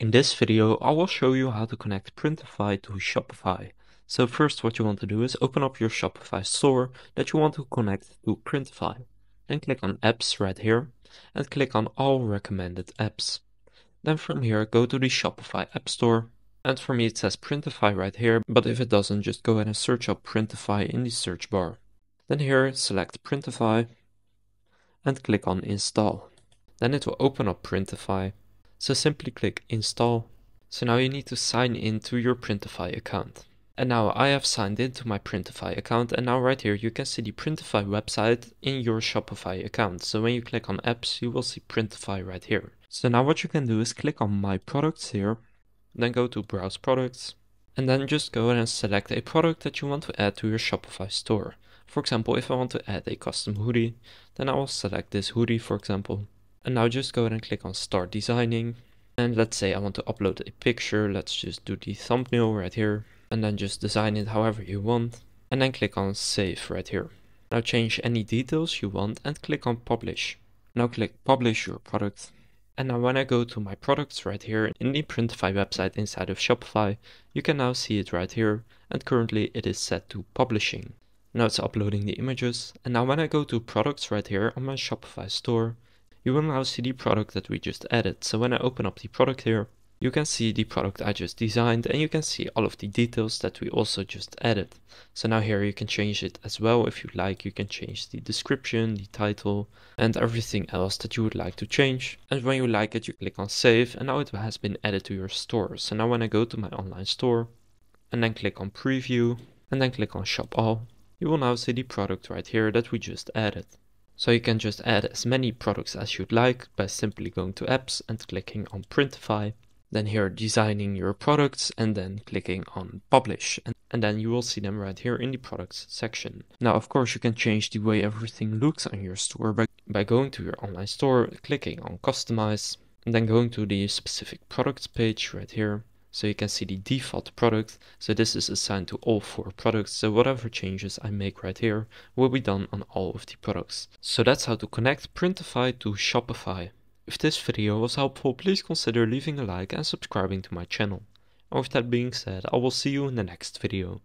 In this video, I will show you how to connect Printify to Shopify. So first what you want to do is open up your Shopify store that you want to connect to Printify. Then click on Apps right here and click on All Recommended Apps. Then from here go to the Shopify App Store. And for me it says Printify right here, but if it doesn't, just go ahead and search up Printify in the search bar. Then here select Printify and click on Install. Then it will open up Printify. So simply click Install. So now you need to sign in to your Printify account. And now I have signed into my Printify account, and now right here you can see the Printify website in your Shopify account. So when you click on apps, you will see Printify right here. So now what you can do is click on My Products here, then go to Browse Products, and then just go ahead and select a product that you want to add to your Shopify store. For example, if I want to add a custom hoodie, then I will select this hoodie for example. And now just go ahead and click on Start Designing. And let's say I want to upload a picture. Let's just do the thumbnail right here. And then just design it however you want. And then click on Save right here. Now change any details you want and click on Publish. Now click Publish your product. And now when I go to my products right here in the Printify website inside of Shopify, you can now see it right here. And currently it is set to Publishing. Now it's uploading the images. And now when I go to products right here on my Shopify store, you will now see the product that we just added. So when I open up the product here, you can see the product I just designed and you can see all of the details that we also just added. So now here you can change it as well if you like. You can change the description, the title, and everything else that you would like to change. And when you like it, you click on Save and now it has been added to your store. So now when I go to my online store and then click on Preview and then click on Shop All, you will now see the product right here that we just added. So you can just add as many products as you'd like by simply going to apps and clicking on Printify. Then here designing your products and then clicking on Publish. And then you will see them right here in the products section. Now of course you can change the way everything looks on your store by going to your online store, clicking on Customize, and then going to the specific products page right here. So you can see the default product. So this is assigned to all 4 products. So whatever changes I make right here will be done on all of the products. So that's how to connect Printify to Shopify. If this video was helpful, please consider leaving a like and subscribing to my channel. And with that being said, I will see you in the next video.